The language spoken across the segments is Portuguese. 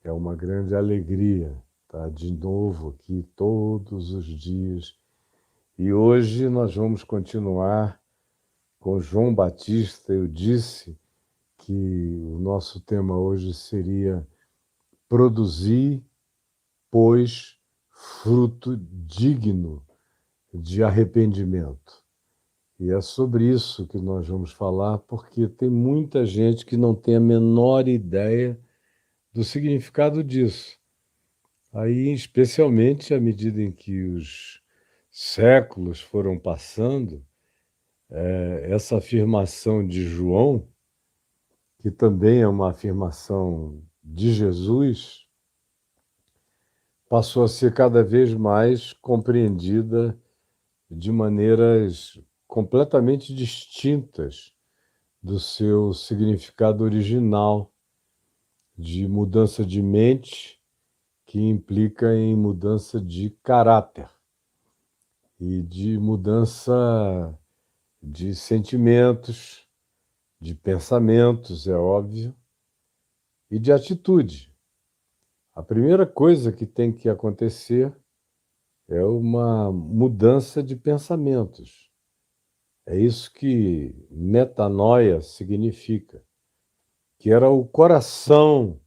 É uma grande alegria estar de novo aqui todos os dias. E hoje nós vamos continuar com João Batista. Eu disse que o nosso tema hoje seria produzir, pois, fruto digno de arrependimento. E é sobre isso que nós vamos falar, porque tem muita gente que não tem a menor ideia do significado disso. Aí, especialmente à medida em que os séculos foram passando, essa afirmação de João, que também é uma afirmação de Jesus, passou a ser cada vez mais compreendida de maneiras completamente distintas do seu significado original, de mudança de mente, que implica em mudança de caráter e de mudança de sentimentos, de pensamentos, é óbvio, e de atitude. A primeira coisa que tem que acontecer é uma mudança de pensamentos. É isso que metanoia significa, que era o coração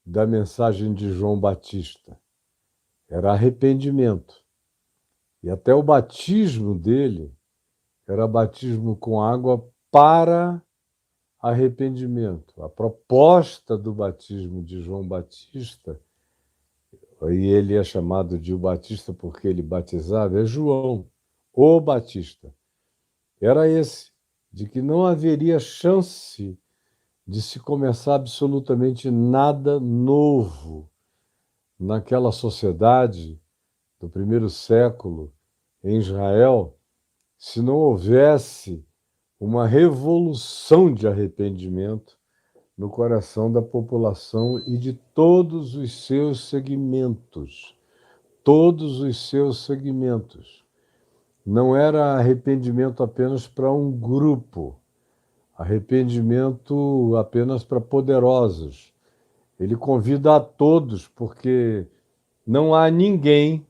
da mensagem de João Batista. Era arrependimento. E até o batismo dele era batismo com água para arrependimento. A proposta do batismo de João Batista, e ele é chamado de o Batista porque ele batizava, é João, o Batista. Era esse, de que não haveria chance de se começar absolutamente nada novo naquela sociedade do primeiro século em Israel, se não houvesse uma revolução de arrependimento no coração da população e de todos os seus segmentos. Todos os seus segmentos. Não era arrependimento apenas para um grupo, arrependimento apenas para poderosos. Ele convida a todos, porque não há ninguém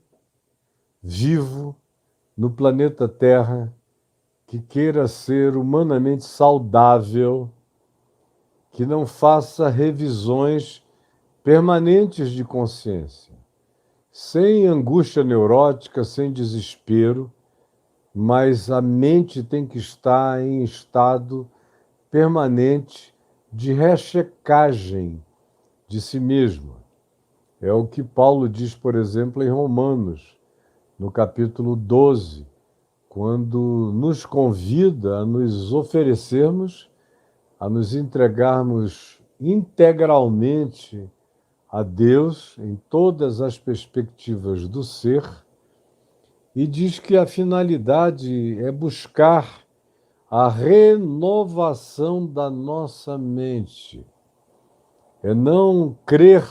vivo no planeta Terra que queira ser humanamente saudável, que não faça revisões permanentes de consciência, sem angústia neurótica, sem desespero, mas a mente tem que estar em estado permanente de rechecagem de si mesma. É o que Paulo diz, por exemplo, em Romanos, no capítulo 12, quando nos convida a nos oferecermos, a nos entregarmos integralmente a Deus em todas as perspectivas do ser, e diz que a finalidade é buscar a renovação da nossa mente. É não crer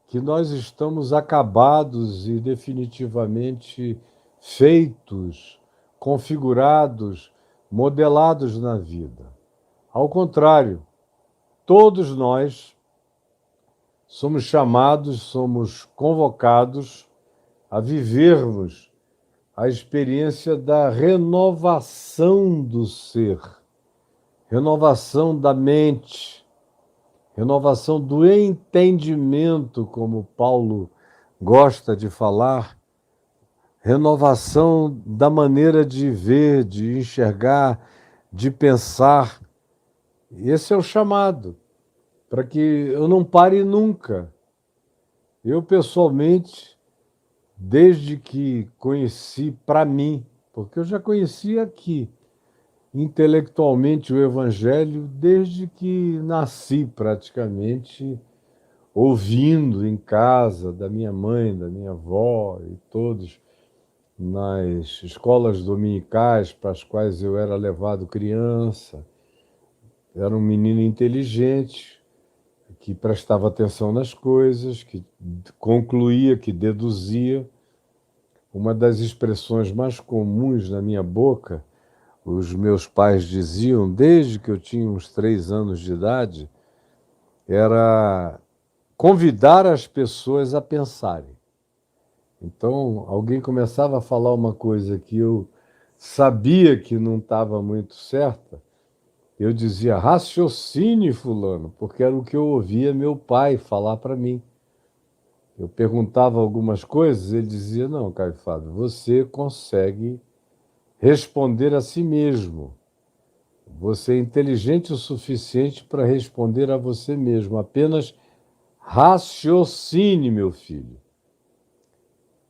que nós estamos acabados e definitivamente feitos, configurados, modelados na vida. Ao contrário, todos nós somos chamados, somos convocados a vivermos a experiência da renovação do ser, renovação da mente, renovação do entendimento, como Paulo gosta de falar, renovação da maneira de ver, de enxergar, de pensar. Esse é o chamado, para que eu não pare nunca. Eu, pessoalmente, desde que conheci para mim, porque eu já conhecia aqui, intelectualmente o Evangelho, desde que nasci praticamente, ouvindo em casa da minha mãe, da minha avó e todos, nas escolas dominicais para as quais eu era levado criança. Era um menino inteligente, que prestava atenção nas coisas, que concluía, que deduzia. Uma das expressões mais comuns na minha boca, os meus pais diziam, desde que eu tinha uns 3 anos de idade, era convidar as pessoas a pensarem. Então, alguém começava a falar uma coisa que eu sabia que não estava muito certa, eu dizia, raciocine, fulano, porque era o que eu ouvia meu pai falar para mim. Eu perguntava algumas coisas, ele dizia, não, Caio Fábio, você consegue responder a si mesmo. Você é inteligente o suficiente para responder a você mesmo. Apenas raciocine, meu filho.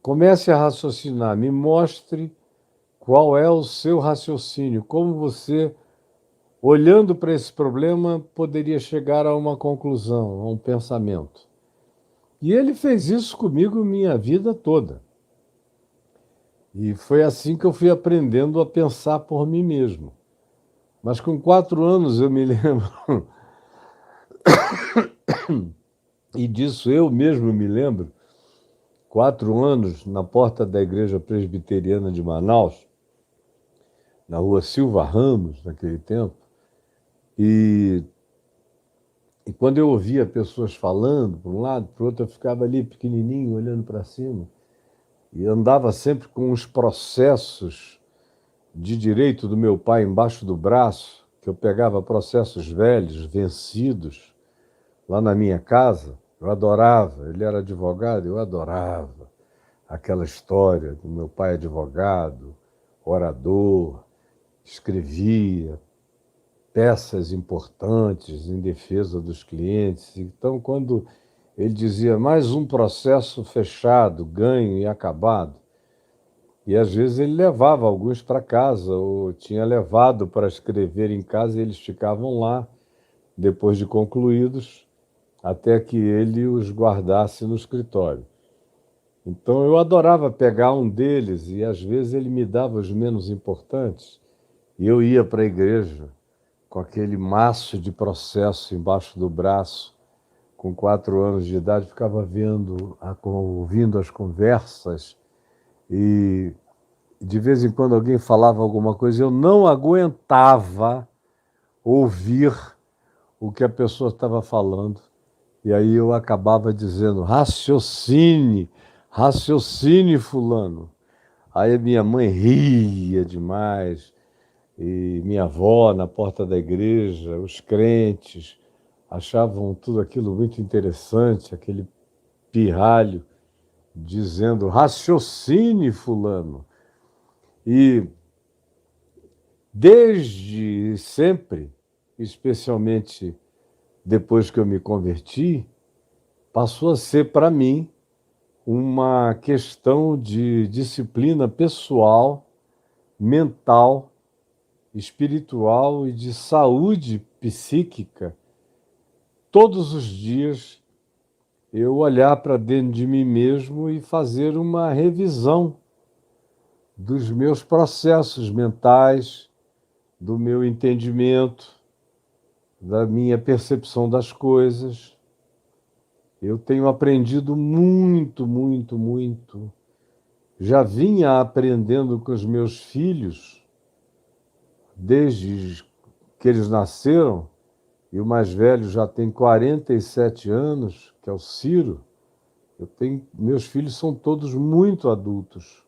Comece a raciocinar, me mostre qual é o seu raciocínio, como você, olhando para esse problema, poderia chegar a uma conclusão, a um pensamento. E ele fez isso comigo minha vida toda. E foi assim que eu fui aprendendo a pensar por mim mesmo. Mas com 4 anos eu me lembro, e disso eu mesmo me lembro, 4 anos na porta da Igreja Presbiteriana de Manaus, na rua Silva Ramos, naquele tempo, e quando eu ouvia pessoas falando para um lado, para o outro, eu ficava ali pequenininho, olhando para cima, e andava sempre com os processos de direito do meu pai embaixo do braço, que eu pegava processos velhos, vencidos, lá na minha casa. Eu adorava, ele era advogado, eu adorava aquela história do meu pai advogado, orador, escrevia peças importantes em defesa dos clientes. Então, quando ele dizia mais um processo fechado, ganho e acabado, e às vezes ele levava alguns para casa, ou tinha levado para escrever em casa, e eles ficavam lá, depois de concluídos, até que ele os guardasse no escritório. Então eu adorava pegar um deles, e às vezes ele me dava os menos importantes, e eu ia para a igreja com aquele maço de processo embaixo do braço, com 4 anos de idade, ficava ouvindo as conversas, e de vez em quando alguém falava alguma coisa, eu não aguentava ouvir o que a pessoa estava falando. E aí eu acabava dizendo, raciocine, raciocine, fulano. Aí minha mãe ria demais, e minha avó na porta da igreja, os crentes, achavam tudo aquilo muito interessante, aquele pirralho dizendo, raciocine, fulano. E desde sempre, especialmente depois que eu me converti, passou a ser para mim uma questão de disciplina pessoal, mental, espiritual e de saúde psíquica. Todos os dias eu olhar para dentro de mim mesmo e fazer uma revisão dos meus processos mentais, do meu entendimento, da minha percepção das coisas. Eu tenho aprendido muito, muito, muito. Já vinha aprendendo com os meus filhos, desde que eles nasceram, e o mais velho já tem 47 anos, que é o Ciro. Meus filhos são todos muito adultos.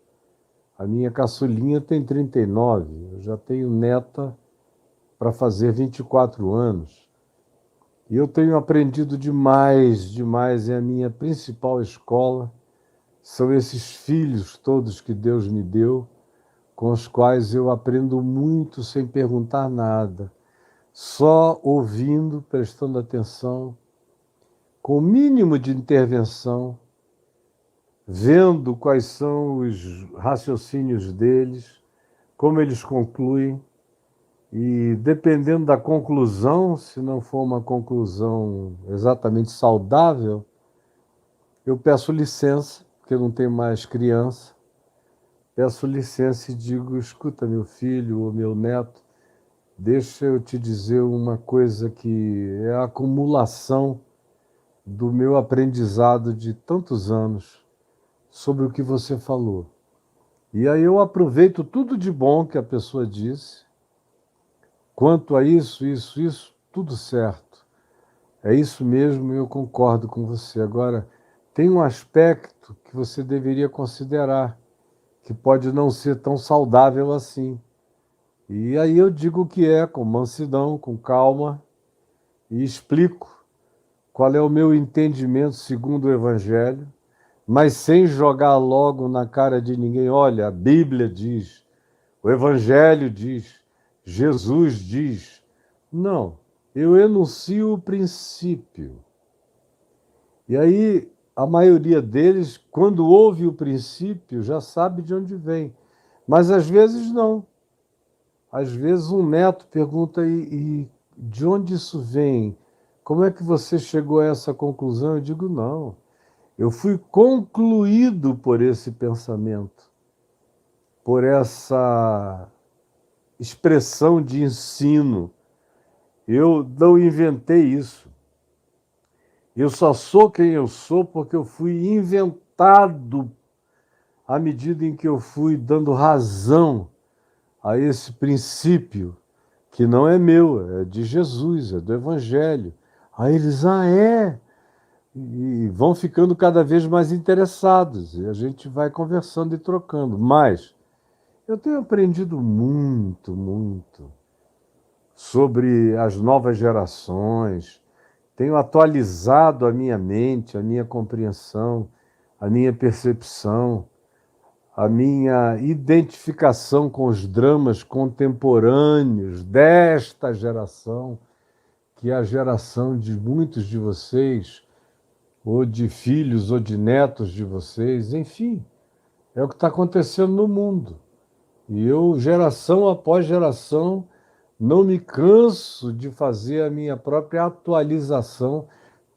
A minha caçulinha tem 39, eu já tenho neta para fazer 24 anos. E eu tenho aprendido demais, demais. É a minha principal escola. São esses filhos todos que Deus me deu, com os quais eu aprendo muito sem perguntar nada, só ouvindo, prestando atenção, com o mínimo de intervenção, vendo quais são os raciocínios deles, como eles concluem, e dependendo da conclusão, se não for uma conclusão exatamente saudável, eu peço licença, porque eu não tenho mais criança, peço licença e digo, escuta, meu filho ou meu neto, deixa eu te dizer uma coisa que é a acumulação do meu aprendizado de tantos anos sobre o que você falou. E aí eu aproveito tudo de bom que a pessoa disse, quanto a isso, tudo certo. É isso mesmo, eu concordo com você. Agora, tem um aspecto que você deveria considerar, que pode não ser tão saudável assim. E aí eu digo o que é, com mansidão, com calma, e explico qual é o meu entendimento segundo o Evangelho, mas sem jogar logo na cara de ninguém. Olha, a Bíblia diz, o Evangelho diz, Jesus diz. Não, eu enuncio o princípio. E aí, a maioria deles, quando ouve o princípio, já sabe de onde vem. Mas às vezes não. Às vezes um neto pergunta, e de onde isso vem? Como é que você chegou a essa conclusão? Eu digo, não. Eu fui concluído por esse pensamento, por essa expressão de ensino. Eu não inventei isso. Eu só sou quem eu sou porque eu fui inventado à medida em que eu fui dando razão a esse princípio, que não é meu, é de Jesus, é do Evangelho. Aí eles, é? E vão ficando cada vez mais interessados, e a gente vai conversando e trocando. Mas eu tenho aprendido muito sobre as novas gerações, tenho atualizado a minha mente, a minha compreensão, a minha percepção, a minha identificação com os dramas contemporâneos desta geração, que é a geração de muitos de vocês, ou de filhos ou de netos de vocês, enfim, é o que está acontecendo no mundo. E eu, geração após geração, não me canso de fazer a minha própria atualização,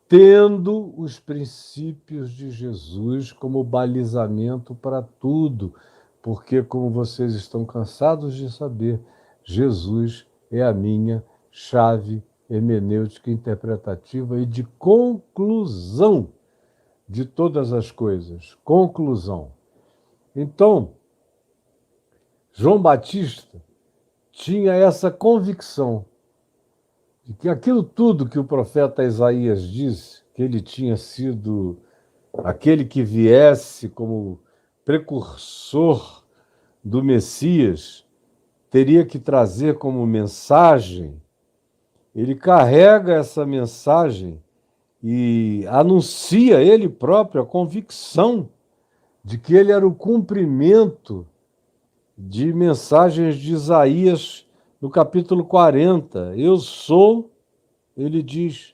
tendo os princípios de Jesus como balizamento para tudo, porque, como vocês estão cansados de saber, Jesus é a minha chave hermenêutica interpretativa e de conclusão de todas as coisas. Conclusão. Então, João Batista tinha essa convicção de que aquilo tudo que o profeta Isaías disse, que ele tinha sido aquele que viesse como precursor do Messias, teria que trazer como mensagem, ele carrega essa mensagem e anuncia ele próprio a convicção de que ele era o cumprimento de mensagens de Isaías no capítulo 40. Eu sou, ele diz,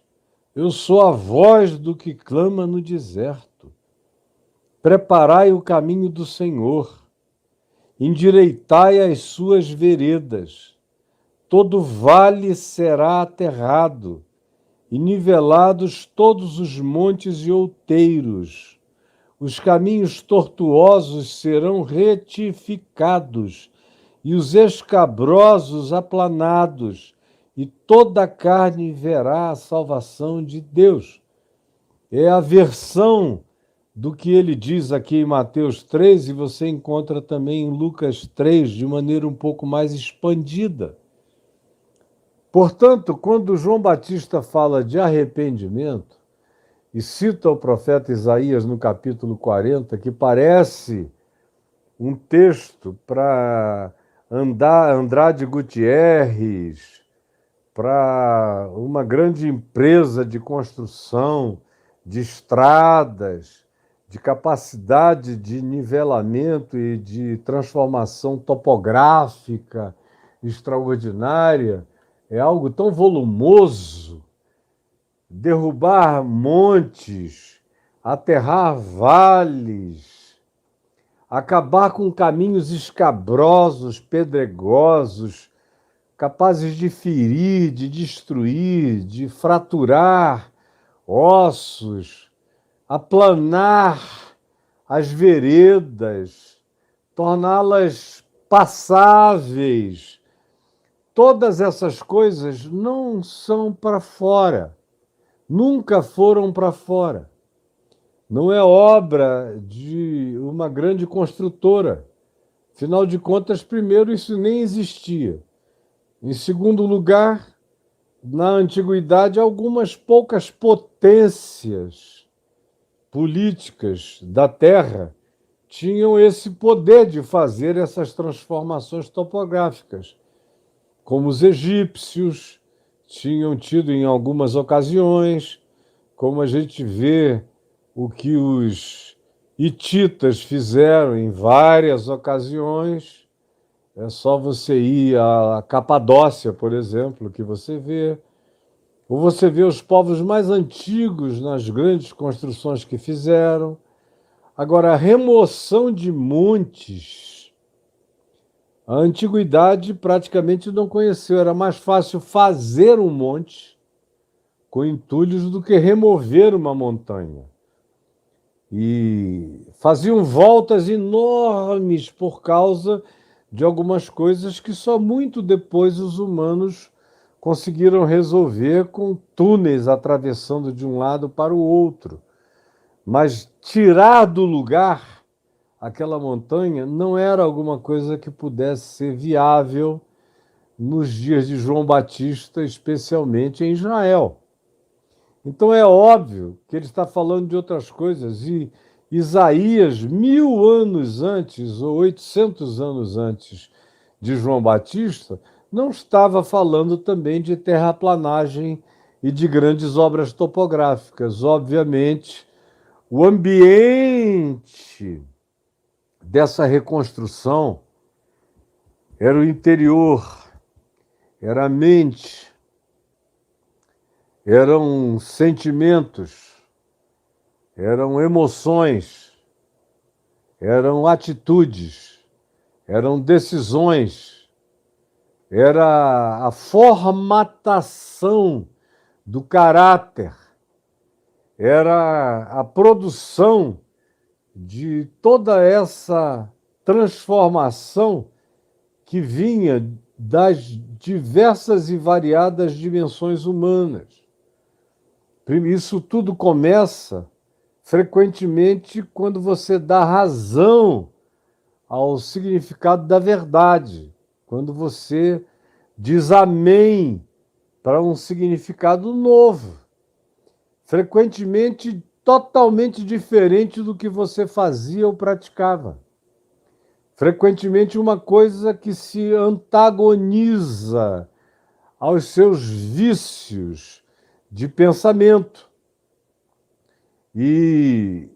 eu sou a voz do que clama no deserto. Preparai o caminho do Senhor, endireitai as suas veredas. Todo vale será aterrado, e nivelados todos os montes e outeiros. Os caminhos tortuosos serão retificados, e os escabrosos aplanados, e toda a carne verá a salvação de Deus. É a versão do que ele diz aqui em Mateus 3, e você encontra também em Lucas 3, de maneira um pouco mais expandida. Portanto, quando João Batista fala de arrependimento, e cita o profeta Isaías no capítulo 40, que parece um texto para Andrade Gutierrez, para uma grande empresa de construção, de estradas, de capacidade de nivelamento e de transformação topográfica extraordinária, é algo tão volumoso. Derrubar montes, aterrar vales, acabar com caminhos escabrosos, pedregosos, capazes de ferir, de destruir, de fraturar ossos, aplanar as veredas, torná-las passáveis. Todas essas coisas não são para fora. Nunca foram para fora. Não é obra de uma grande construtora. Afinal de contas, primeiro, isso nem existia. Em segundo lugar, na antiguidade, algumas poucas potências políticas da Terra tinham esse poder de fazer essas transformações topográficas, como os egípcios tinham tido em algumas ocasiões, como a gente vê o que os hititas fizeram em várias ocasiões. É só você ir à Capadócia, por exemplo, que você vê. Ou você vê os povos mais antigos nas grandes construções que fizeram. Agora, a remoção de montes, a antiguidade praticamente não conheceu. Era mais fácil fazer um monte com entulhos do que remover uma montanha. E faziam voltas enormes por causa de algumas coisas que só muito depois os humanos conseguiram resolver com túneis atravessando de um lado para o outro. Mas tirar do lugar aquela montanha não era alguma coisa que pudesse ser viável nos dias de João Batista, especialmente em Israel. Então é óbvio que ele está falando de outras coisas. E Isaías, 1000 anos antes, ou 800 anos antes de João Batista, não estava falando também de terraplanagem e de grandes obras topográficas. Obviamente, o ambiente dessa reconstrução era o interior, era a mente, eram sentimentos, eram emoções, eram atitudes, eram decisões, era a formatação do caráter, era a produção de toda essa transformação que vinha das diversas e variadas dimensões humanas. Isso tudo começa frequentemente quando você dá razão ao significado da verdade, quando você diz amém para um significado novo, frequentemente totalmente diferente do que você fazia ou praticava. Frequentemente uma coisa que se antagoniza aos seus vícios de pensamento. E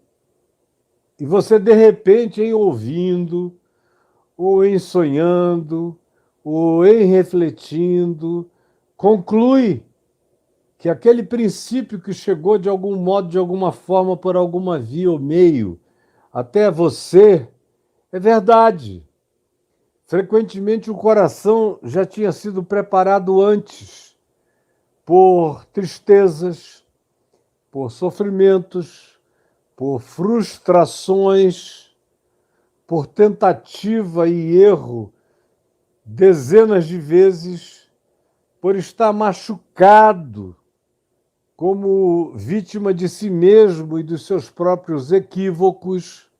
você, de repente, em ouvindo, ou em sonhando, ou em refletindo, conclui que aquele princípio que chegou de algum modo, de alguma forma, por alguma via ou meio, até você, é verdade. Frequentemente o coração já tinha sido preparado antes por tristezas, por sofrimentos, por frustrações, por tentativa e erro dezenas de vezes, por estar machucado como vítima de si mesmo e dos seus próprios equívocos.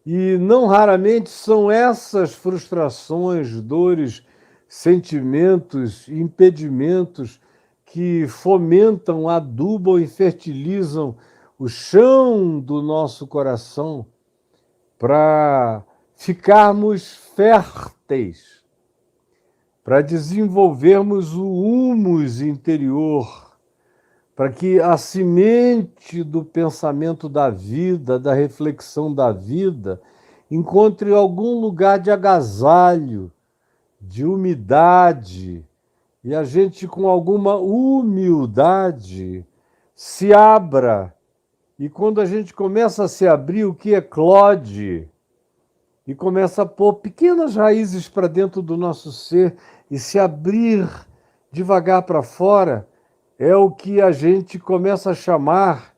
E não raramente são essas frustrações, dores, sentimentos, impedimentos que fomentam, adubam e fertilizam o chão do nosso coração para ficarmos férteis, para desenvolvermos o humus interior, para que a semente do pensamento da vida, da reflexão da vida, encontre algum lugar de agasalho, de umidade, e a gente, com alguma humildade, se abra. E quando a gente começa a se abrir, o que eclode, e começa a pôr pequenas raízes para dentro do nosso ser e se abrir devagar para fora, é o que a gente começa a chamar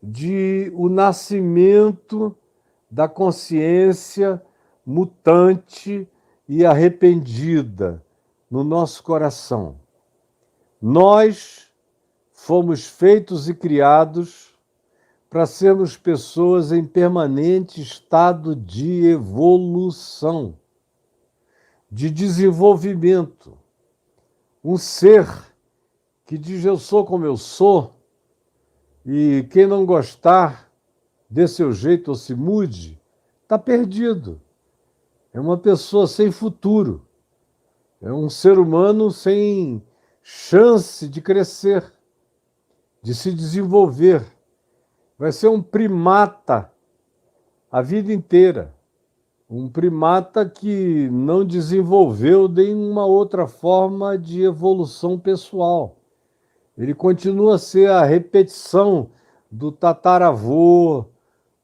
de o nascimento da consciência mutante e arrependida no nosso coração. Nós fomos feitos e criados para sermos pessoas em permanente estado de evolução, de desenvolvimento. Um ser que diz eu sou como eu sou, e quem não gostar dê seu jeito ou se mude, está perdido. É uma pessoa sem futuro. É um ser humano sem chance de crescer, de se desenvolver. Vai ser um primata a vida inteira. Um primata que não desenvolveu nenhuma outra forma de evolução pessoal. Ele continua a ser a repetição do tataravô,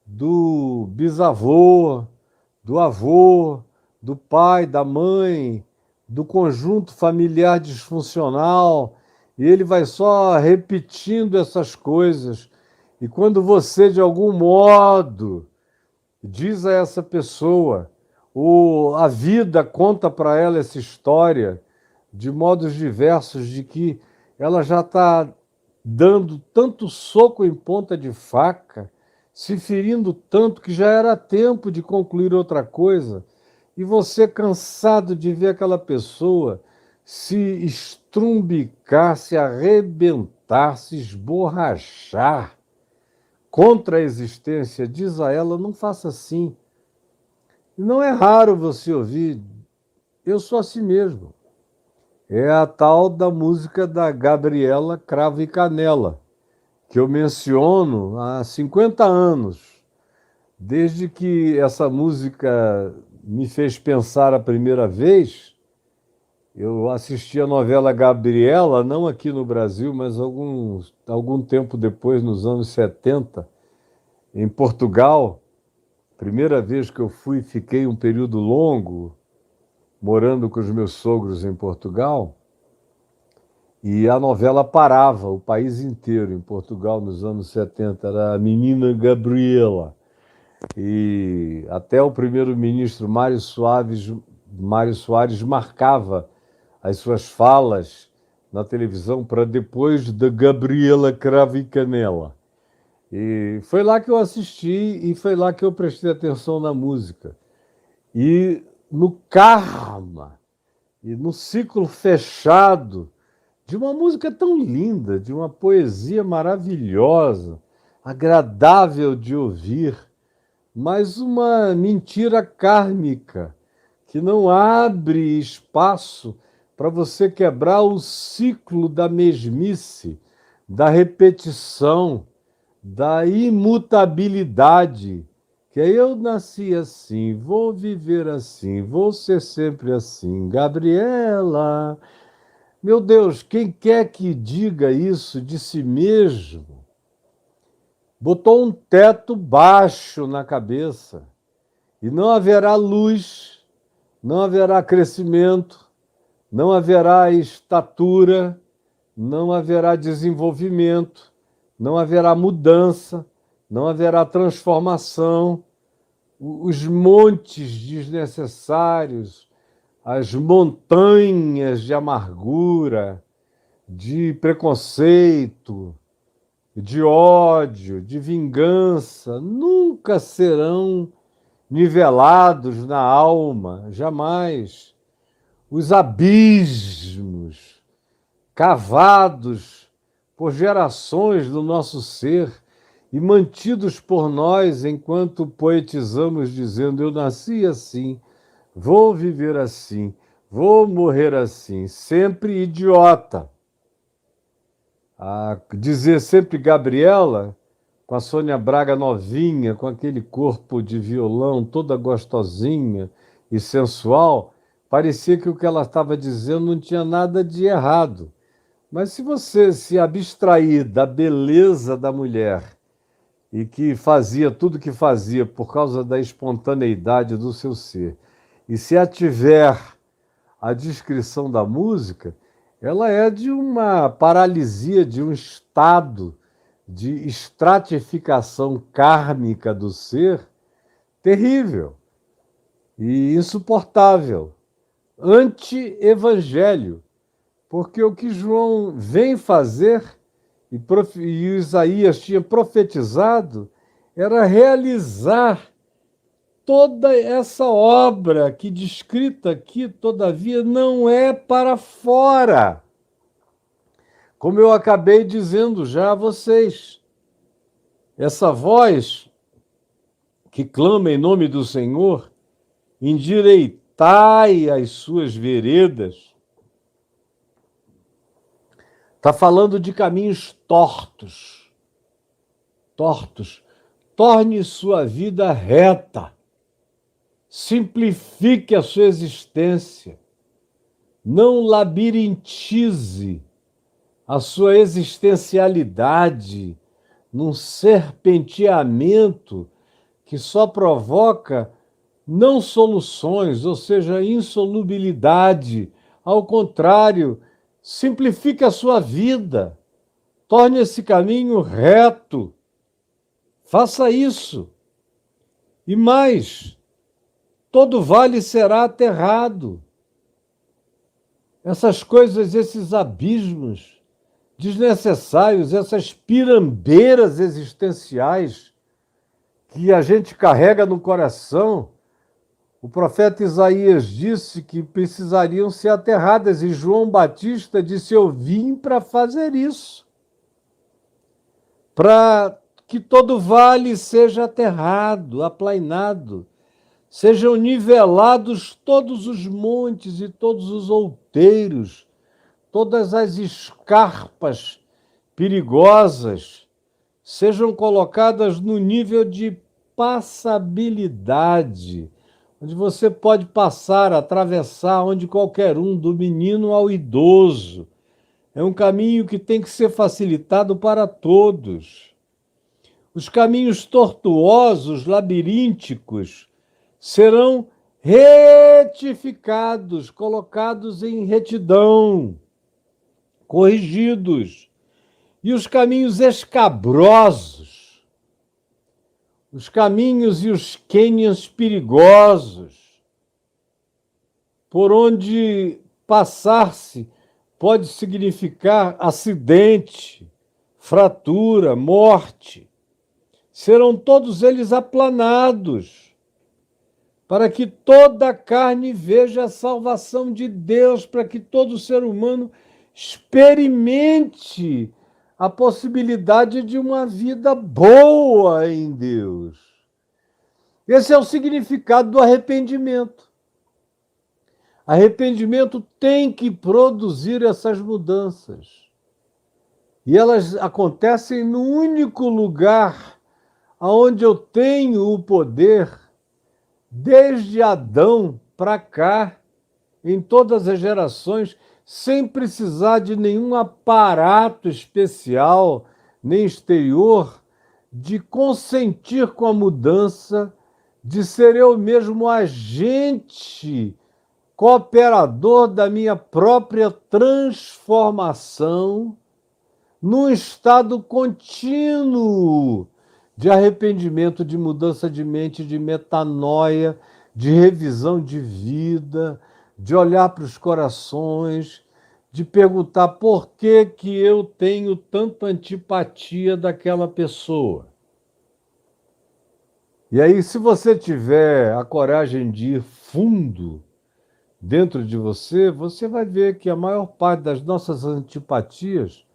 do bisavô, do avô, do pai, da mãe, do conjunto familiar disfuncional, e ele vai só repetindo essas coisas. E quando você, de algum modo, diz a essa pessoa, ou a vida conta para ela essa história, de modos diversos, de que ela já está dando tanto soco em ponta de faca, se ferindo tanto que já era tempo de concluir outra coisa, e você cansado de ver aquela pessoa se estrumbicar, se arrebentar, se esborrachar contra a existência, diz a ela, não faça assim. E não é raro você ouvir, eu sou assim mesmo. É a tal da música da Gabriela Cravo e Canela, que eu menciono há 50 anos. Desde que essa música me fez pensar a primeira vez, eu assisti a novela Gabriela, não aqui no Brasil, mas algum tempo depois, nos anos 70, em Portugal. Primeira vez que eu fui, fiquei um período longo morando com os meus sogros em Portugal, e a novela parava o país inteiro em Portugal nos anos 70, era a Menina Gabriela. E até o primeiro-ministro Mário Soares marcava as suas falas na televisão para depois da Gabriela Cravo e Canela. E foi lá que eu assisti e foi lá que eu prestei atenção na música. E no karma, e no ciclo fechado de uma música tão linda, de uma poesia maravilhosa, agradável de ouvir, mas uma mentira kármica que não abre espaço para você quebrar o ciclo da mesmice, da repetição, da imutabilidade. Que aí eu nasci assim, vou viver assim, vou ser sempre assim. Gabriela, meu Deus, quem quer que diga isso de si mesmo, botou um teto baixo na cabeça e não haverá luz, não haverá crescimento, não haverá estatura, não haverá desenvolvimento, não haverá mudança, não haverá transformação. Os montes desnecessários, as montanhas de amargura, de preconceito, de ódio, de vingança, nunca serão nivelados na alma, jamais. Os abismos cavados por gerações do nosso ser e mantidos por nós enquanto poetizamos dizendo eu nasci assim, vou viver assim, vou morrer assim, sempre idiota. A dizer sempre Gabriela, com a Sônia Braga novinha, com aquele corpo de violão, toda gostosinha e sensual, parecia que o que ela estava dizendo não tinha nada de errado. Mas se você se abstrair da beleza da mulher e que fazia tudo o que fazia por causa da espontaneidade do seu ser, e se ativer a descrição da música, ela é de uma paralisia, de um estado de estratificação kármica do ser terrível e insuportável, anti-evangelho, porque o que João vem fazer e Isaías tinha profetizado era realizar toda essa obra que descrita aqui, todavia, não é para fora. Como eu acabei dizendo já a vocês, essa voz que clama em nome do Senhor, endireitai as suas veredas, está falando de caminhos tortos. Tortos. Torne sua vida reta. Simplifique a sua existência. Não labirintize a sua existencialidade num serpenteamento que só provoca não soluções, ou seja, insolubilidade. Ao contrário, simplifique a sua vida. Torne esse caminho reto. Faça isso. E mais, todo vale será aterrado. Essas coisas, esses abismos desnecessários, essas pirambeiras existenciais que a gente carrega no coração, o profeta Isaías disse que precisariam ser aterradas, e João Batista disse: eu vim para fazer isso, para que todo vale seja aterrado, aplainado, sejam nivelados todos os montes e todos os outeiros, todas as escarpas perigosas, sejam colocadas no nível de passabilidade, onde você pode passar, atravessar, onde qualquer um, do menino ao idoso. É um caminho que tem que ser facilitado para todos. Os caminhos tortuosos, labirínticos, serão retificados, colocados em retidão, corrigidos. E os caminhos escabrosos, os caminhos e os cânions perigosos, por onde passar-se pode significar acidente, fratura, morte, serão todos eles aplanados, para que toda a carne veja a salvação de Deus, para que todo ser humano experimente a possibilidade de uma vida boa em Deus. Esse é o significado do arrependimento. Arrependimento tem que produzir essas mudanças. E elas acontecem no único lugar onde eu tenho o poder, desde Adão para cá, em todas as gerações, sem precisar de nenhum aparato especial, nem exterior, de consentir com a mudança, de ser eu mesmo agente, cooperador da minha própria transformação, num estado contínuo de arrependimento, de mudança de mente, de metanoia, de revisão de vida, de olhar para os corações, de perguntar por que que eu tenho tanta antipatia daquela pessoa. E aí, se você tiver a coragem de ir fundo dentro de você, você vai ver que a maior parte das nossas antipatias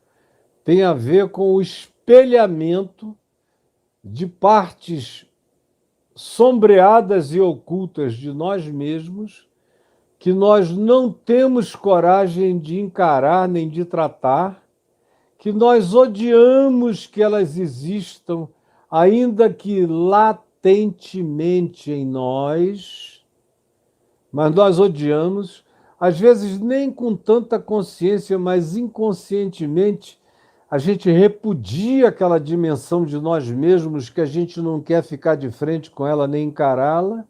tem a ver com o espelhamento de partes sombreadas e ocultas de nós mesmos, que nós não temos coragem de encarar nem de tratar, que nós odiamos que elas existam, ainda que latentemente em nós, mas nós odiamos, às vezes nem com tanta consciência, mas inconscientemente, a gente repudia aquela dimensão de nós mesmos que a gente não quer ficar de frente com ela nem encará-la,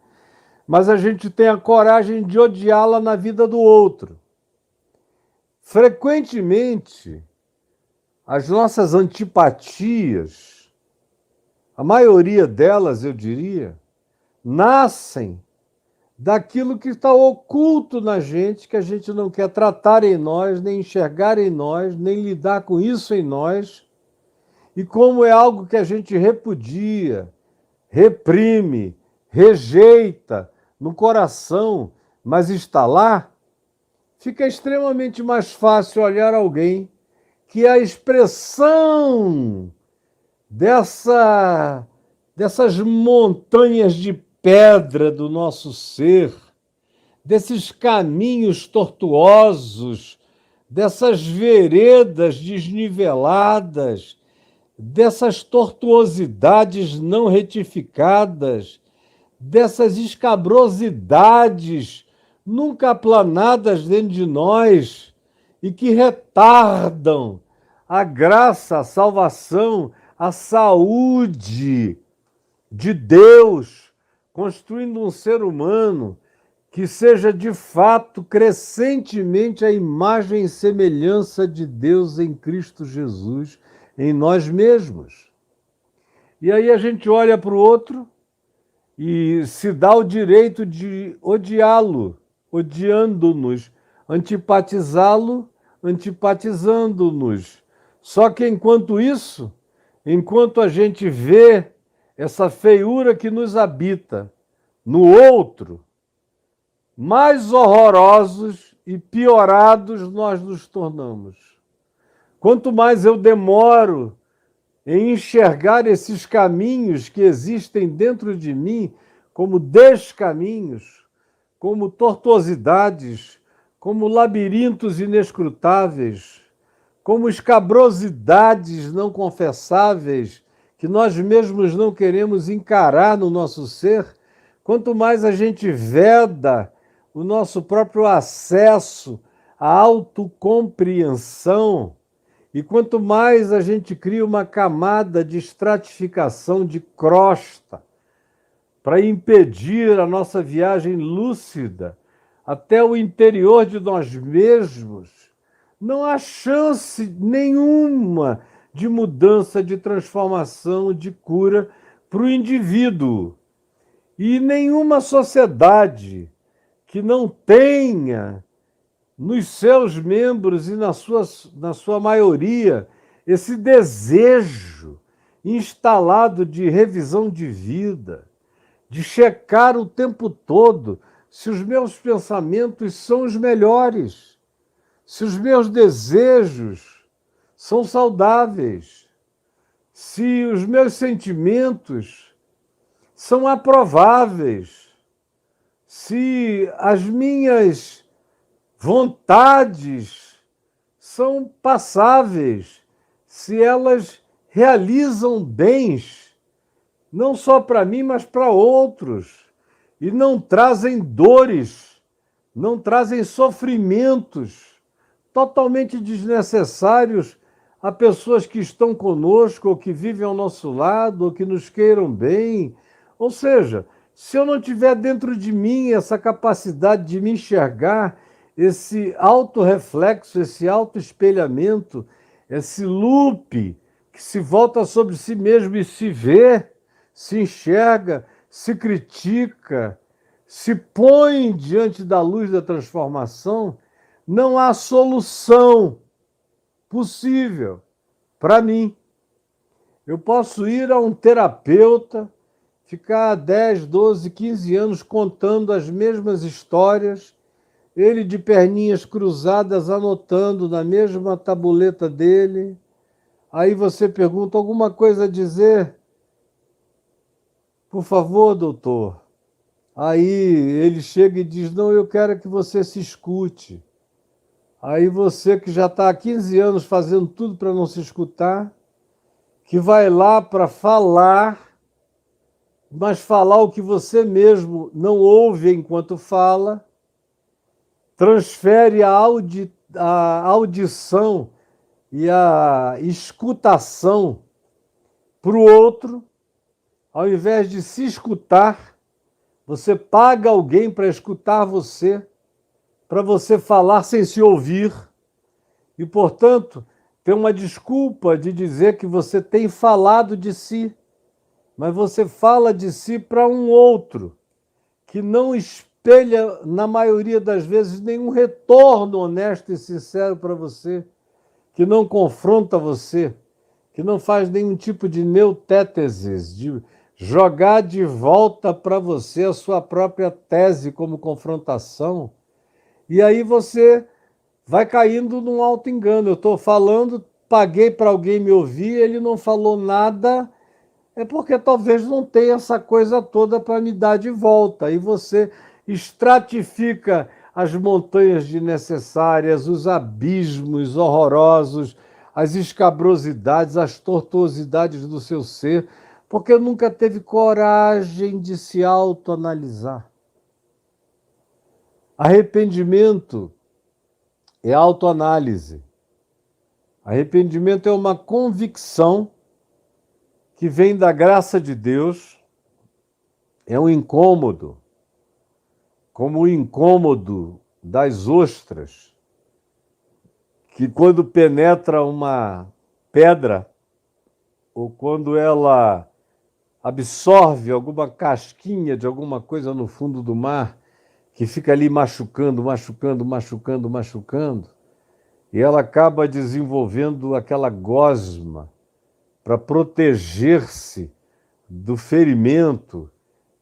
mas a gente tem a coragem de odiá-la na vida do outro. Frequentemente, as nossas antipatias, a maioria delas, eu diria, nascem daquilo que está oculto na gente, que a gente não quer tratar em nós, nem enxergar em nós, nem lidar com isso em nós. E como é algo que a gente repudia, reprime, rejeita no coração, mas está lá, fica extremamente mais fácil olhar alguém que a expressão dessas montanhas de pedra do nosso ser, desses caminhos tortuosos, dessas veredas desniveladas, dessas tortuosidades não retificadas, dessas escabrosidades nunca aplanadas dentro de nós e que retardam a graça, a salvação, a saúde de Deus, construindo um ser humano que seja de fato crescentemente a imagem e semelhança de Deus em Cristo Jesus, em nós mesmos. E aí a gente olha para o outro e se dá o direito de odiá-lo, odiando-nos, antipatizá-lo, antipatizando-nos. Só que enquanto isso, enquanto a gente vê essa feiura que nos habita no outro, mais horrorosos e piorados nós nos tornamos. Quanto mais eu demoro em enxergar esses caminhos que existem dentro de mim como descaminhos, como tortuosidades, como labirintos inescrutáveis, como escabrosidades não confessáveis que nós mesmos não queremos encarar no nosso ser, quanto mais a gente veda o nosso próprio acesso à autocompreensão, e quanto mais a gente cria uma camada de estratificação de crosta para impedir a nossa viagem lúcida até o interior de nós mesmos, não há chance nenhuma de mudança, de transformação, de cura para o indivíduo. E nenhuma sociedade que não tenha nos seus membros e na sua maioria esse desejo instalado de revisão de vida, de checar o tempo todo se os meus pensamentos são os melhores, se os meus desejos são saudáveis, se os meus sentimentos são aprováveis, se as minhas vontades são passáveis, se elas realizam bens, não só para mim, mas para outros, e não trazem dores, não trazem sofrimentos totalmente desnecessários a pessoas que estão conosco, ou que vivem ao nosso lado, ou que nos queiram bem. Ou seja, se eu não tiver dentro de mim essa capacidade de me enxergar, esse autorreflexo, esse autoespelhamento, esse loop que se volta sobre si mesmo e se vê, se enxerga, se critica, se põe diante da luz da transformação, não há solução possível para mim. Eu posso ir a um terapeuta, ficar 10, 12, 15 anos contando as mesmas histórias, ele de perninhas cruzadas anotando na mesma tabuleta dele. Aí você pergunta: alguma coisa a dizer? Por favor, doutor. Aí ele chega e diz: não, eu quero que você se escute. Aí você, que já está há 15 anos fazendo tudo para não se escutar, que vai lá para falar, mas falar o que você mesmo não ouve enquanto fala, transfere a audição e a escutação para o outro. Ao invés de se escutar, você paga alguém para escutar você, para você falar sem se ouvir. E, portanto, tem uma desculpa de dizer que você tem falado de si, mas você fala de si para um outro, que não espelha, na maioria das vezes, nenhum retorno honesto e sincero para você, que não confronta você, que não faz nenhum tipo de neutéteses, de jogar de volta para você a sua própria tese como confrontação. E aí você vai caindo num auto-engano. Eu estou falando paguei para alguém me ouvir, ele não falou nada, é porque talvez não tenha essa coisa toda para me dar de volta. Aí você estratifica as montanhas desnecessárias, os abismos horrorosos, as escabrosidades, as tortuosidades do seu ser, porque nunca teve coragem de se autoanalisar. Arrependimento é autoanálise. Arrependimento é uma convicção que vem da graça de Deus, é um incômodo, como o incômodo das ostras, que quando penetra uma pedra, ou quando ela absorve alguma casquinha de alguma coisa no fundo do mar, que fica ali machucando, machucando, machucando, machucando, e ela acaba desenvolvendo aquela gosma para proteger-se do ferimento,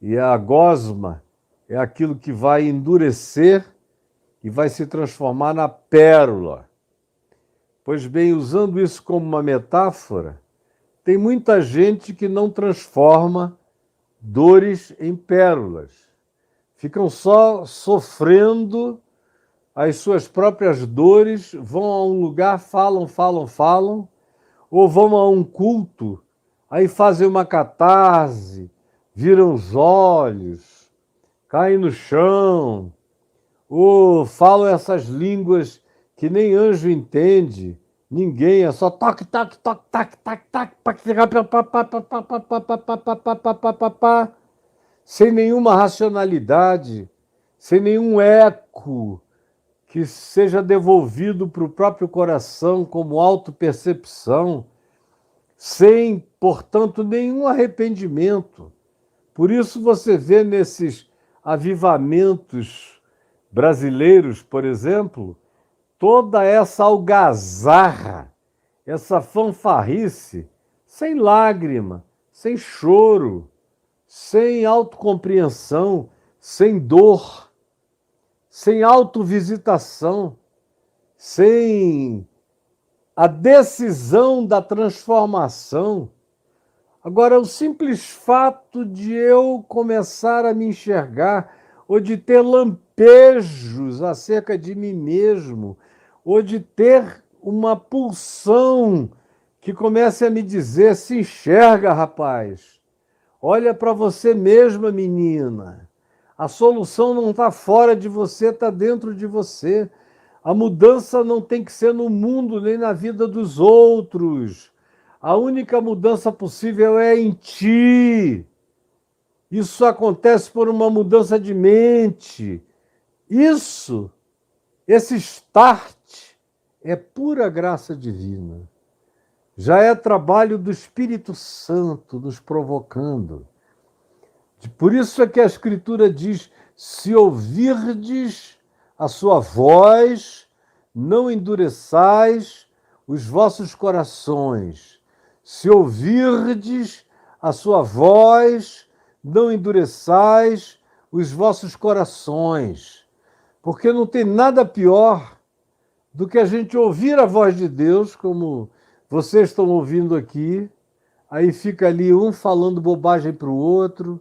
e a gosma é aquilo que vai endurecer e vai se transformar na pérola. Pois bem, usando isso como uma metáfora, tem muita gente que não transforma dores em pérolas. Ficam só sofrendo as suas próprias dores, vão a um lugar, falam, falam, falam, ou vão a um culto, aí fazem uma catarse, viram os olhos, caem no chão, ou falam essas línguas que nem anjo entende, ninguém, é só toque, toque, toque, toque, toque, toque, sem nenhuma racionalidade, sem nenhum eco que seja devolvido para o próprio coração como autopercepção, sem, portanto, nenhum arrependimento. Por isso você vê nesses avivamentos brasileiros, por exemplo, toda essa algazarra, essa fanfarrice, sem lágrima, sem choro, sem autocompreensão, sem dor, sem autovisitação, sem a decisão da transformação. Agora, o simples fato de eu começar a me enxergar, ou de ter lampejos acerca de mim mesmo, ou de ter uma pulsão que comece a me dizer: se enxerga, rapaz, olha para você mesma, menina. A solução não está fora de você, está dentro de você. A mudança não tem que ser no mundo nem na vida dos outros. A única mudança possível é em ti. Isso acontece por uma mudança de mente. Esse start é pura graça divina. Já é trabalho do Espírito Santo nos provocando. Por isso é que a Escritura diz: se ouvirdes a sua voz, não endureçais os vossos corações. Se ouvirdes a sua voz, não endureçais os vossos corações. Porque não tem nada pior do que a gente ouvir a voz de Deus, como vocês estão ouvindo aqui, aí fica ali um falando bobagem para o outro.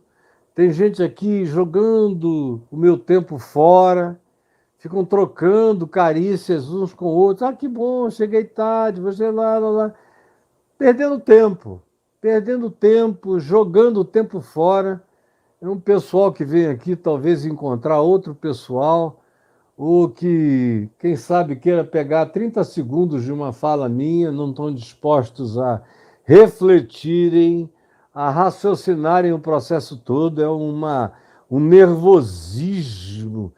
Tem gente aqui jogando o meu tempo fora, ficam trocando carícias uns com outros. Ah, que bom, cheguei tarde, você lá. Perdendo tempo, jogando o tempo fora. É um pessoal que vem aqui talvez encontrar outro pessoal, ou que, quem sabe, queira pegar 30 segundos de uma fala minha, não estão dispostos a refletirem, a raciocinarem o processo todo. É um nervosismo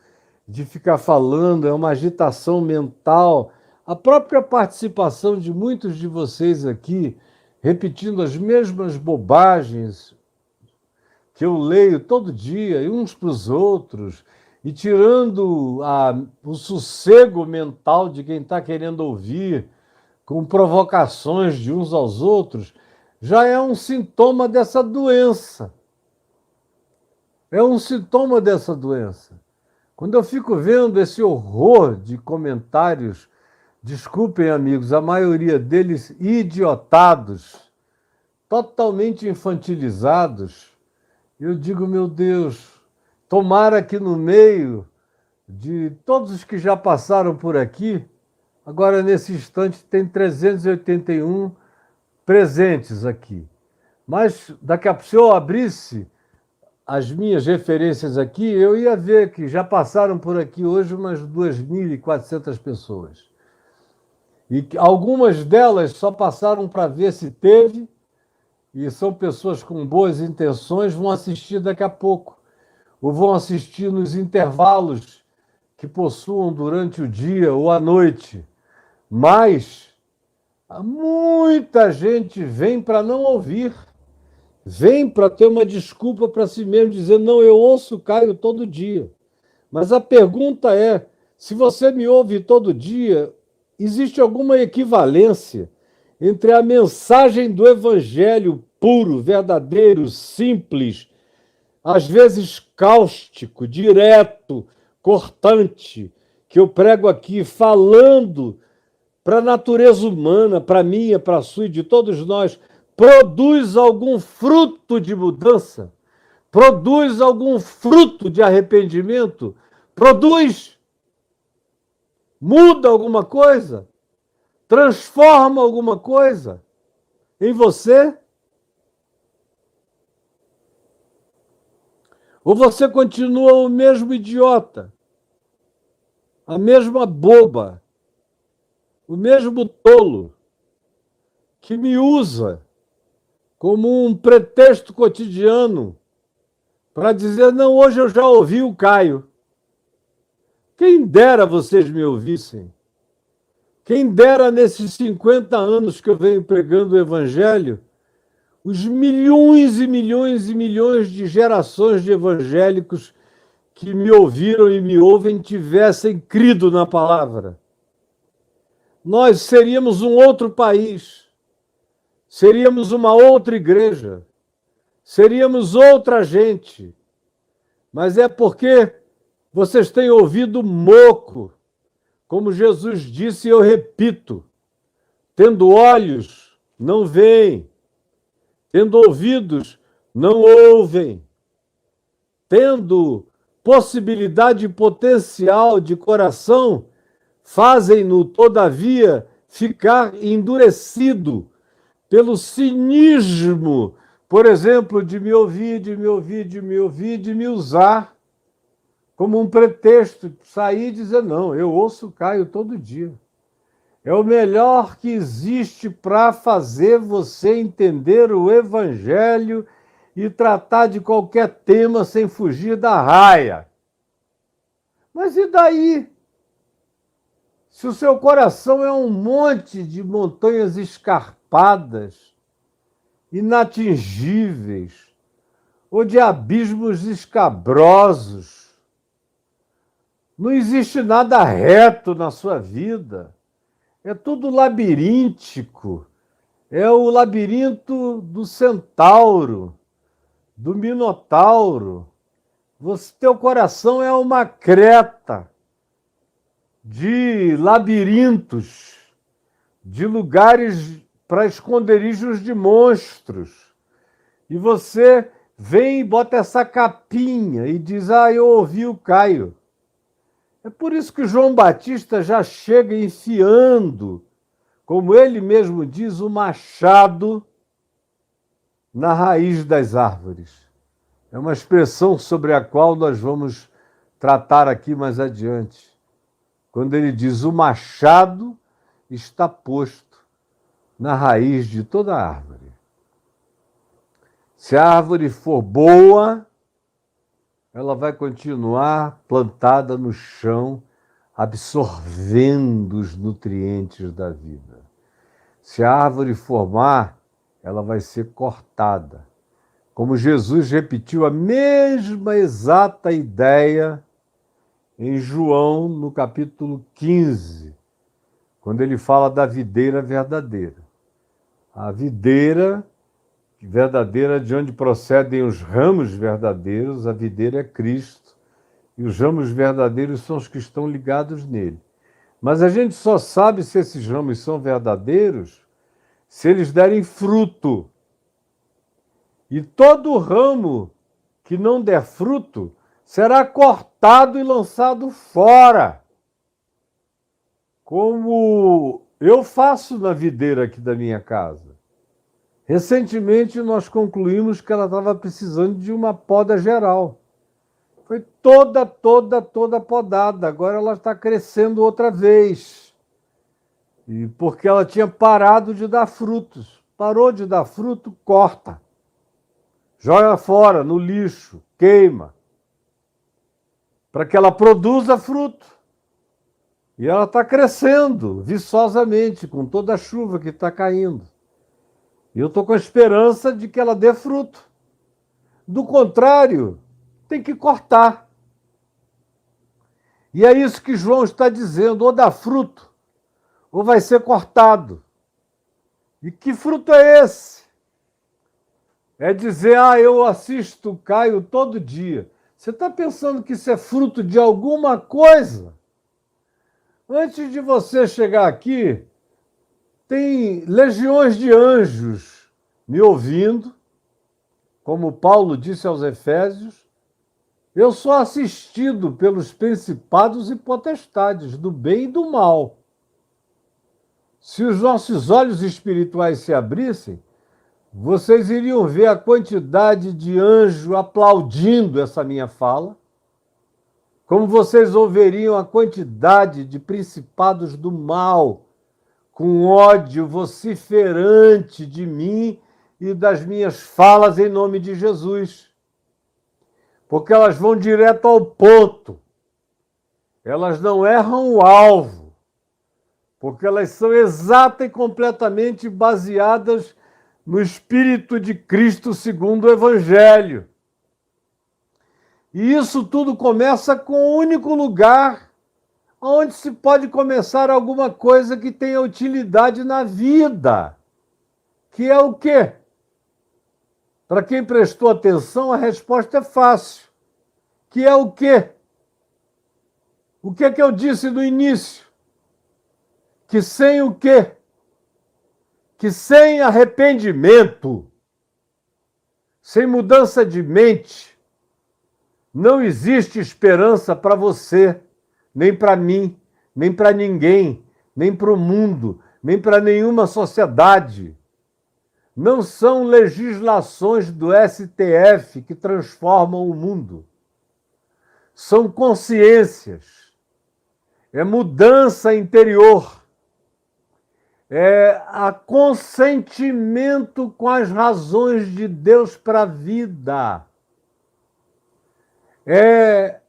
de ficar falando, é uma agitação mental. A própria participação de muitos de vocês aqui, repetindo as mesmas bobagens que eu leio todo dia, e uns para os outros, e tirando o sossego mental de quem está querendo ouvir, com provocações de uns aos outros, já é um sintoma dessa doença. É um sintoma dessa doença. Quando eu fico vendo esse horror de comentários Desculpem, amigos, a maioria deles idiotados, totalmente infantilizados. Eu digo, meu Deus, tomara que no meio de todos os que já passaram por aqui, agora nesse instante tem 381 presentes aqui. Mas daqui a pouco, se eu abrisse as minhas referências aqui, eu ia ver que já passaram por aqui hoje umas 2.400 pessoas. E algumas delas só passaram para ver se teve, e são pessoas com boas intenções, vão assistir daqui a pouco, ou vão assistir nos intervalos que possuam durante o dia ou a noite. Mas muita gente vem para não ouvir, vem para ter uma desculpa para si mesmo, dizendo, não, eu ouço o Caio todo dia. Mas a pergunta é, se você me ouve todo dia, existe alguma equivalência entre a mensagem do evangelho puro, verdadeiro, simples, às vezes cáustico, direto, cortante, que eu prego aqui, falando para a natureza humana, para a minha, para a sua e de todos nós, produz algum fruto de mudança? Produz algum fruto de arrependimento? Produz? Muda alguma coisa? Transforma alguma coisa em você? Ou você continua o mesmo idiota, a mesma boba, o mesmo tolo, que me usa como um pretexto cotidiano para dizer, não, hoje eu já ouvi o Caio. Quem dera vocês me ouvissem. Quem dera nesses 50 anos que eu venho pregando o Evangelho, os milhões e milhões e milhões de gerações de evangélicos que me ouviram e me ouvem tivessem crido na palavra. Nós seríamos um outro país, seríamos uma outra igreja, seríamos outra gente. Mas é porque vocês têm ouvido moco, como Jesus disse, e eu repito, tendo olhos, não veem, tendo ouvidos, não ouvem, tendo possibilidade potencial de coração, fazem-no, todavia, ficar endurecido pelo cinismo, por exemplo, de me ouvir, de me ouvir, de me ouvir, de me usar como um pretexto, sair e dizer, não, eu ouço o Caio todo dia. É o melhor que existe para fazer você entender o Evangelho e tratar de qualquer tema sem fugir da raia. Mas e daí? Se o seu coração é um monte de montanhas escarpadas, inatingíveis, ou de abismos escabrosos, não existe nada reto na sua vida. É tudo labiríntico. É o labirinto do centauro, do minotauro. Teu coração é uma creta de labirintos, de lugares para esconderijos de monstros. E você vem e bota essa capinha e diz, eu ouvi o Caio. É por isso que João Batista já chega enfiando, como ele mesmo diz, o machado na raiz das árvores. É uma expressão sobre a qual nós vamos tratar aqui mais adiante. Quando ele diz, o machado está posto na raiz de toda árvore. Se a árvore for boa, ela vai continuar plantada no chão, absorvendo os nutrientes da vida. Se a árvore for má, ela vai ser cortada. Como Jesus repetiu a mesma exata ideia em João, no capítulo 15, quando ele fala da videira verdadeira. A videira verdadeira de onde procedem os ramos verdadeiros, a videira é Cristo, e os ramos verdadeiros são os que estão ligados nele. Mas a gente só sabe se esses ramos são verdadeiros se eles derem fruto. E todo ramo que não der fruto será cortado e lançado fora. Como eu faço na videira aqui da minha casa. Recentemente nós concluímos que ela estava precisando de uma poda geral. Foi toda podada. Agora ela está crescendo outra vez. E porque ela tinha parado de dar frutos. Parou de dar fruto, corta. Joga fora, no lixo, queima. Para que ela produza fruto. E ela está crescendo viçosamente, com toda a chuva que está caindo. E eu estou com a esperança de que ela dê fruto. Do contrário, tem que cortar. E é isso que João está dizendo, ou dá fruto, ou vai ser cortado. E que fruto é esse? É dizer, eu assisto o Caio todo dia. Você está pensando que isso é fruto de alguma coisa? Antes de você chegar aqui, tem legiões de anjos me ouvindo, como Paulo disse aos Efésios. Eu sou assistido pelos principados e potestades, do bem e do mal. Se os nossos olhos espirituais se abrissem, vocês iriam ver a quantidade de anjos aplaudindo essa minha fala, como vocês ouviriam a quantidade de principados do mal, com ódio vociferante de mim e das minhas falas em nome de Jesus. Porque elas vão direto ao ponto. Elas não erram o alvo. Porque elas são exata e completamente baseadas no Espírito de Cristo segundo o Evangelho. E isso tudo começa com um único lugar onde se pode começar alguma coisa que tenha utilidade na vida. Que é o quê? Para quem prestou atenção, a resposta é fácil. Que é o quê? O que é que eu disse no início? Que sem o quê? Que sem arrependimento, sem mudança de mente, não existe esperança para você, nem para mim, nem para ninguém, nem para o mundo, nem para nenhuma sociedade. Não são legislações do STF que transformam o mundo. São consciências. É mudança interior. É a consentimento com as razões de Deus para a vida. É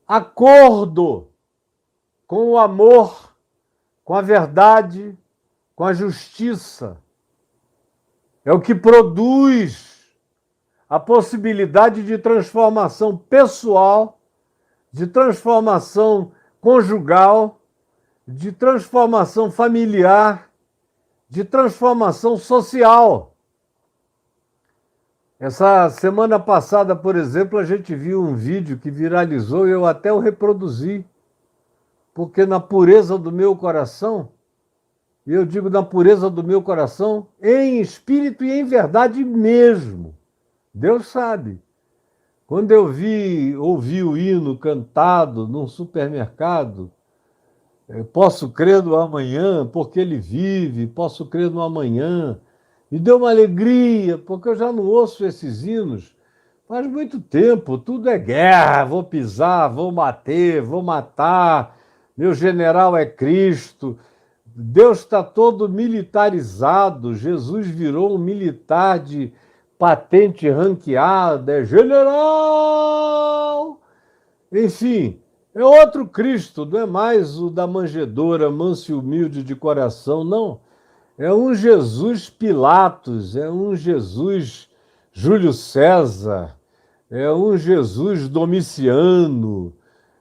acordo com o amor, com a verdade, com a justiça. É o que produz a possibilidade de transformação pessoal, de transformação conjugal, de transformação familiar, de transformação social. Essa semana passada, por exemplo, a gente viu um vídeo que viralizou e eu até o reproduzi, porque na pureza do meu coração, e eu digo na pureza do meu coração, em espírito e em verdade mesmo, Deus sabe. Quando eu ouvi o hino cantado num supermercado, posso crer no amanhã, porque ele vive, posso crer no amanhã. Me deu uma alegria, porque eu já não ouço esses hinos faz muito tempo. Tudo é guerra, vou pisar, vou bater, vou matar, meu general é Cristo. Deus está todo militarizado, Jesus virou um militar de patente ranqueada, é general! Enfim, é outro Cristo, não é mais o da manjedoura, manso e humilde de coração, não. É um Jesus Pilatos, é um Jesus Júlio César, é um Jesus Domiciano,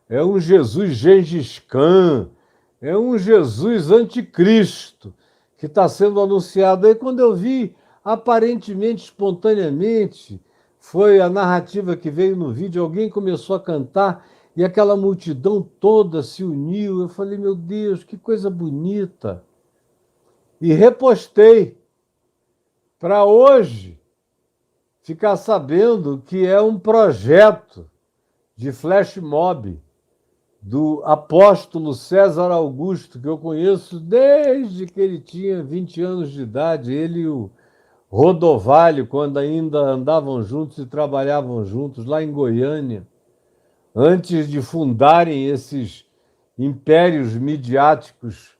é um Jesus Gengis Khan, é um Jesus anticristo que está sendo anunciado. Aí quando eu vi, aparentemente, espontaneamente, foi a narrativa que veio no vídeo, alguém começou a cantar e aquela multidão toda se uniu. Eu falei, meu Deus, que coisa bonita. E repostei para hoje ficar sabendo que é um projeto de flash mob do apóstolo César Augusto, que eu conheço desde que ele tinha 20 anos de idade, ele e o Rodovalho, quando ainda andavam juntos e trabalhavam juntos lá em Goiânia, antes de fundarem esses impérios midiáticos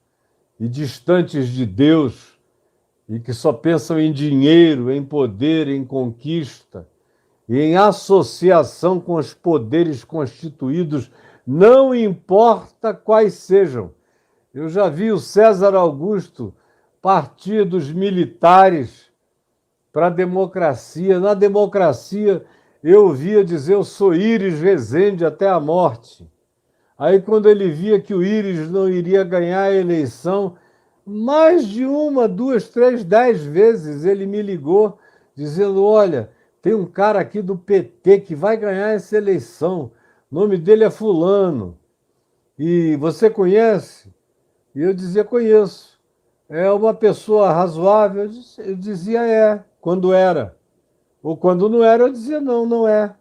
e distantes de Deus, e que só pensam em dinheiro, em poder, em conquista, e em associação com os poderes constituídos, não importa quais sejam. Eu já vi o César Augusto partir dos militares para a democracia. Na democracia, eu ouvia dizer, eu sou Íris Rezende até a morte. Aí, quando ele via que o Íris não iria ganhar a eleição, mais de uma, duas, três, 10 vezes ele me ligou, dizendo, olha, tem um cara aqui do PT que vai ganhar essa eleição, o nome dele é fulano, e você conhece? E eu dizia, conheço. É uma pessoa razoável? Eu dizia, é, quando era. Ou quando não era, eu dizia, não, não é.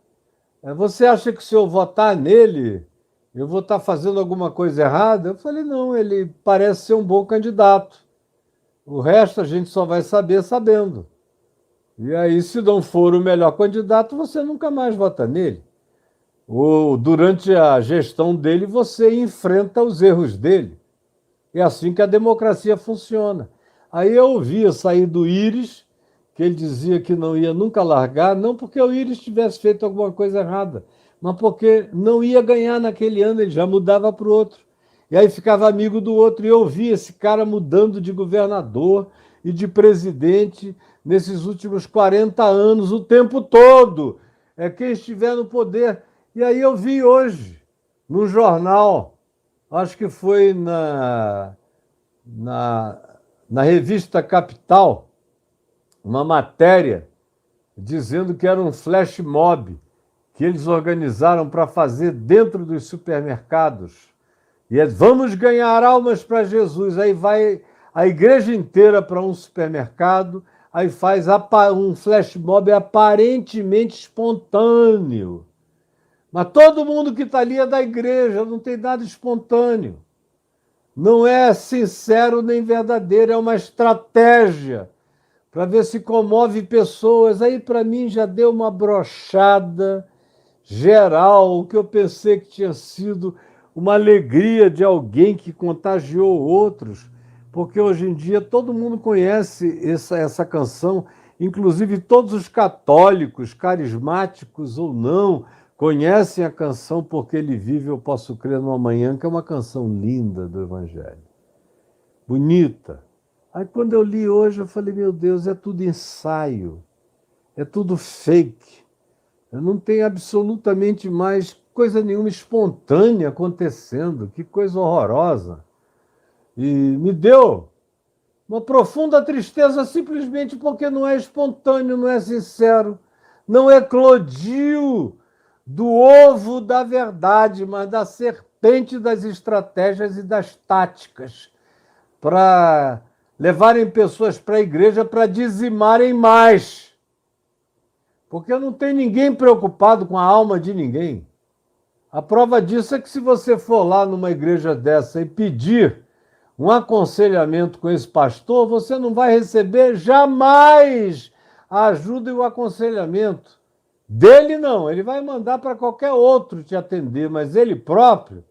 Você acha que se eu votar nele, eu vou estar fazendo alguma coisa errada? Eu falei, não, ele parece ser um bom candidato. O resto a gente só vai saber sabendo. E aí, se não for o melhor candidato, você nunca mais vota nele. Ou durante a gestão dele, você enfrenta os erros dele. É assim que a democracia funciona. Aí eu ouvia sair do Íris, que ele dizia que não ia nunca largar, não porque o Íris tivesse feito alguma coisa errada, mas porque não ia ganhar naquele ano, ele já mudava para o outro. E aí ficava amigo do outro, e eu via esse cara mudando de governador e de presidente nesses últimos 40 anos, o tempo todo. É quem estiver no poder. E aí eu vi hoje, no jornal, acho que foi na, na revista Capital, uma matéria dizendo que era um flash mob que eles organizaram para fazer dentro dos supermercados. E vamos ganhar almas para Jesus. Aí vai a igreja inteira para um supermercado, aí faz um flash mob aparentemente espontâneo. Mas todo mundo que está ali é da igreja, não tem nada espontâneo. Não é sincero nem verdadeiro, é uma estratégia para ver se comove pessoas. Aí, para mim, já deu uma brochada geral, o que eu pensei que tinha sido uma alegria de alguém que contagiou outros, porque hoje em dia todo mundo conhece essa canção, inclusive todos os católicos, carismáticos ou não, conhecem a canção Porque Ele Vive, Eu Posso Crer no Amanhã, que é uma canção linda do Evangelho, bonita. Aí quando eu li hoje, eu falei, meu Deus, é tudo ensaio, é tudo fake. Não tem absolutamente mais coisa nenhuma espontânea acontecendo. Que coisa horrorosa. E me deu uma profunda tristeza simplesmente porque não é espontâneo, não é sincero, não eclodiu do ovo da verdade, mas da serpente das estratégias e das táticas para levarem pessoas para a igreja para dizimarem mais. Porque não tem ninguém preocupado com a alma de ninguém. A prova disso é que se você for lá numa igreja dessa e pedir um aconselhamento com esse pastor, você não vai receber jamais a ajuda e o aconselhamento. Dele não, ele vai mandar para qualquer outro te atender, mas ele próprio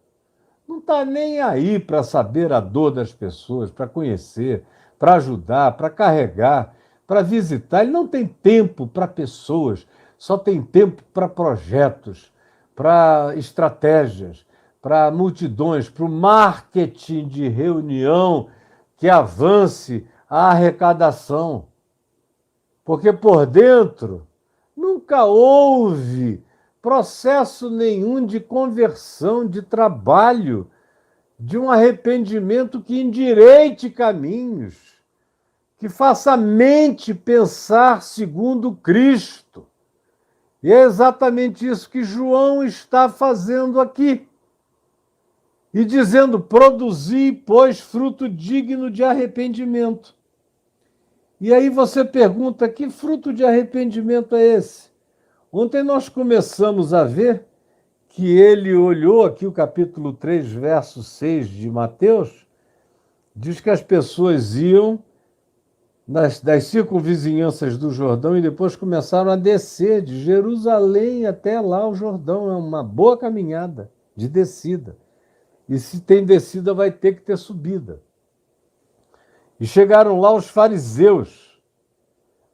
não está nem aí para saber a dor das pessoas, para conhecer, para ajudar, para carregar, para visitar. Ele não tem tempo para pessoas, só tem tempo para projetos, para estratégias, para multidões, para o marketing de reunião que avance a arrecadação. Porque por dentro nunca houve processo nenhum de conversão, de trabalho, de um arrependimento que endireite caminhos, que faça a mente pensar segundo Cristo. E é exatamente isso que João está fazendo aqui. E dizendo, produzi, pois, fruto digno de arrependimento. E aí você pergunta, que fruto de arrependimento é esse? Ontem nós começamos a ver que ele olhou aqui o capítulo 3, verso 6 de Mateus, diz que as pessoas iam das circunvizinhanças do Jordão e depois começaram a descer de Jerusalém até lá o Jordão. É uma boa caminhada de descida. E se tem descida, vai ter que ter subida. E chegaram lá os fariseus,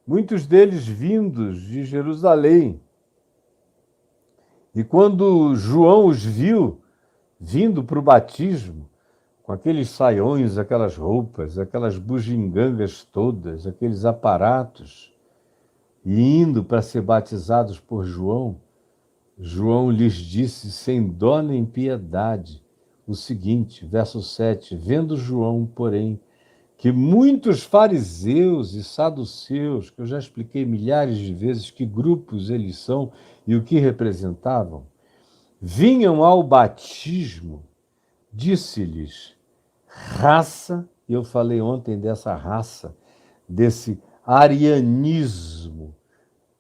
muitos deles vindos de Jerusalém. E quando João os viu vindo para o batismo, com aqueles saiões, aquelas roupas, aquelas bugigangas todas, aqueles aparatos, e indo para ser batizados por João, João lhes disse, sem dó nem piedade, o seguinte, verso 7, vendo João, porém, que muitos fariseus e saduceus, que eu já expliquei milhares de vezes que grupos eles são e o que representavam, vinham ao batismo, disse-lhes, raça, e eu falei ontem dessa raça, desse arianismo,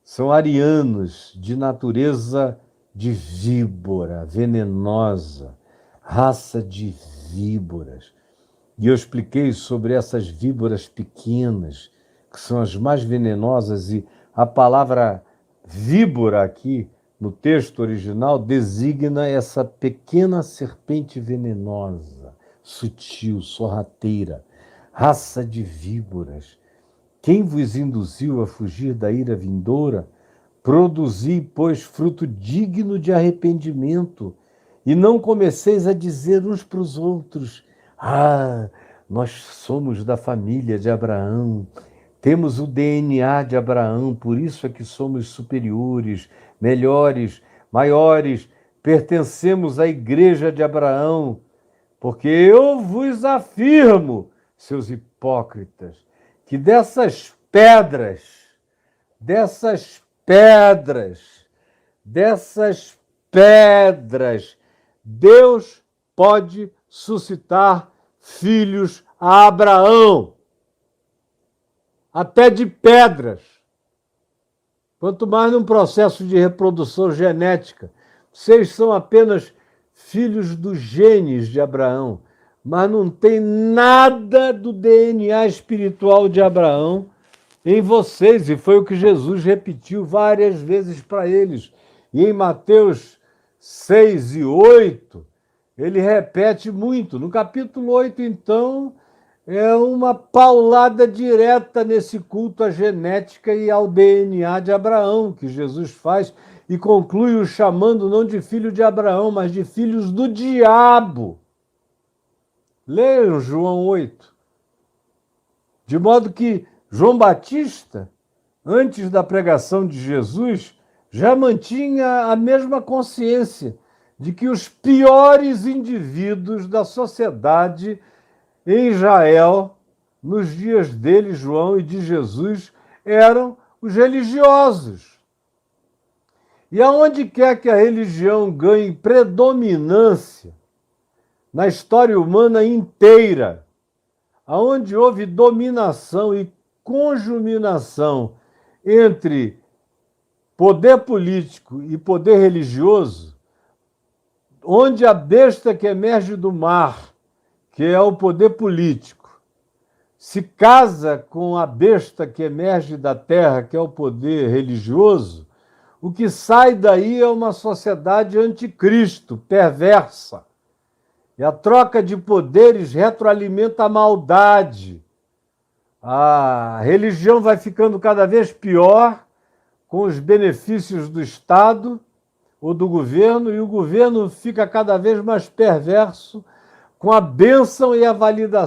são arianos de natureza de víbora, venenosa, raça de víboras. E eu expliquei sobre essas víboras pequenas, que são as mais venenosas, e a palavra víbora aqui, no texto original, designa essa pequena serpente venenosa, sutil, sorrateira, raça de víboras. Quem vos induziu a fugir da ira vindoura? Produzi, pois, fruto digno de arrependimento, e não comeceis a dizer uns para os outros, nós somos da família de Abraão, temos o DNA de Abraão, por isso é que somos superiores, melhores, maiores, pertencemos à igreja de Abraão, porque eu vos afirmo, seus hipócritas, que dessas pedras, Deus pode suscitar filhos a Abraão, até de pedras. Quanto mais num processo de reprodução genética. Vocês são apenas filhos dos genes de Abraão, mas não tem nada do DNA espiritual de Abraão em vocês, e foi o que Jesus repetiu várias vezes para eles. E em Mateus 6 e 8, ele repete muito. No capítulo 8, então, é uma paulada direta nesse culto à genética e ao DNA de Abraão, que Jesus faz, e conclui o chamando não de filho de Abraão, mas de filhos do diabo. Leiam João 8. De modo que João Batista, antes da pregação de Jesus, já mantinha a mesma consciência de que os piores indivíduos da sociedade em Israel, nos dias dele, João, e de Jesus, eram os religiosos. E aonde quer que a religião ganhe predominância na história humana inteira, aonde houve dominação e conjuminação entre poder político e poder religioso, onde a besta que emerge do mar, que é o poder político, se casa com a besta que emerge da terra, que é o poder religioso, o que sai daí é uma sociedade anticristo, perversa. E a troca de poderes retroalimenta a maldade. A religião vai ficando cada vez pior com os benefícios do Estado ou do governo, e o governo fica cada vez mais perverso com a bênção e a validação